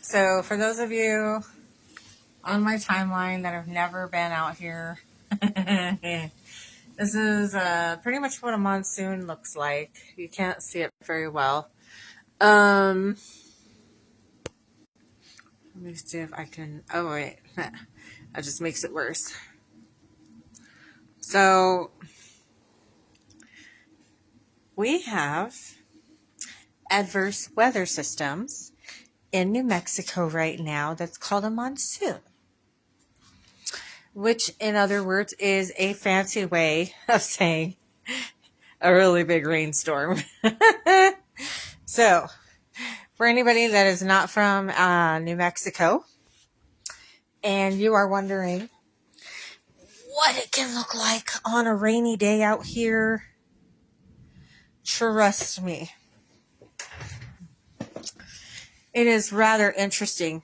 So, for those of you on my timeline that have never been out here, this is pretty much what a monsoon looks like. You can't see it very well. Let me see if I can. Oh, wait. That just makes it worse. So, we have adverse weather systems in New Mexico right now that's called a monsoon, which in other words is a fancy way of saying a really big rainstorm. So, for anybody that is not from New Mexico and you are wondering what it can look like on a rainy day out here, trust me, it is rather interesting.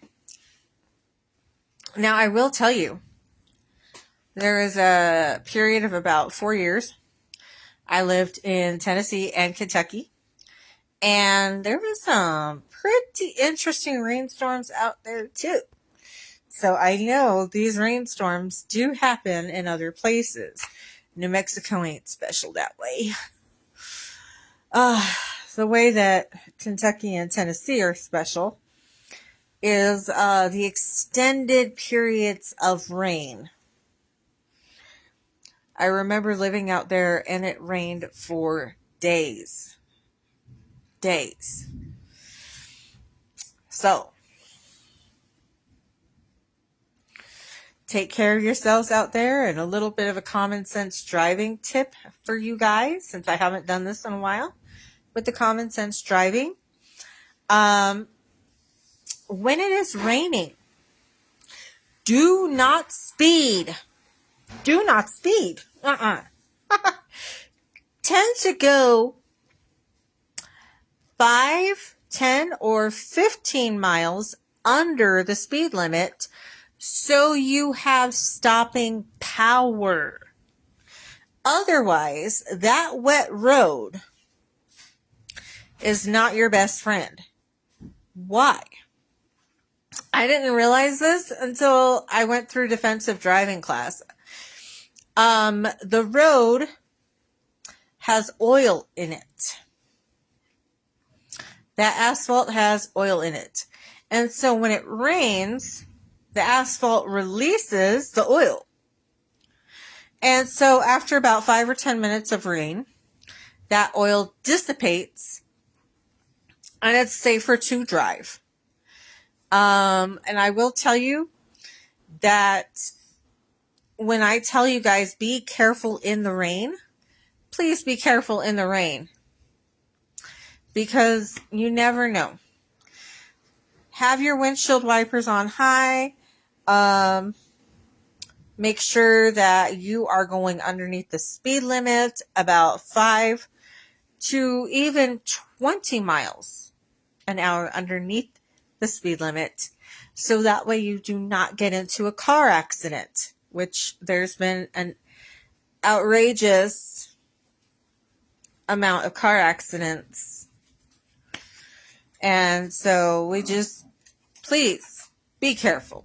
Now, I will tell you, there is a period of about 4 years. I lived in Tennessee and Kentucky, and there was some pretty interesting rainstorms out there too. So I know these rainstorms do happen in other places. New Mexico ain't special that way. The way that Kentucky and Tennessee are special is the extended periods of rain. I remember living out there and it rained for days. So, take care of yourselves out there, and a little bit of a common sense driving tip for you guys, since I haven't done this in a while with the common sense driving. When it is raining, do not speed. Do not speed. Tend to go 5, 10, or 15 miles under the speed limit so you have stopping power. Otherwise, that wet road is not your best friend. Why? I didn't realize this until I went through defensive driving class. The road has oil in it. That asphalt has oil in it. And so when it rains, the asphalt releases the oil. And so after about 5 or 10 minutes of rain, that oil dissipates and it's safer to drive. And I will tell you that when I tell you guys be careful in the rain, please be careful in the rain. Because you never know. Have your windshield wipers on high. Make sure that you are going underneath the speed limit about 5 to even 20 miles an hour underneath the speed limit. So that way you do not get into a car accident, which there's been an outrageous amount of car accidents. And so we just, please be careful.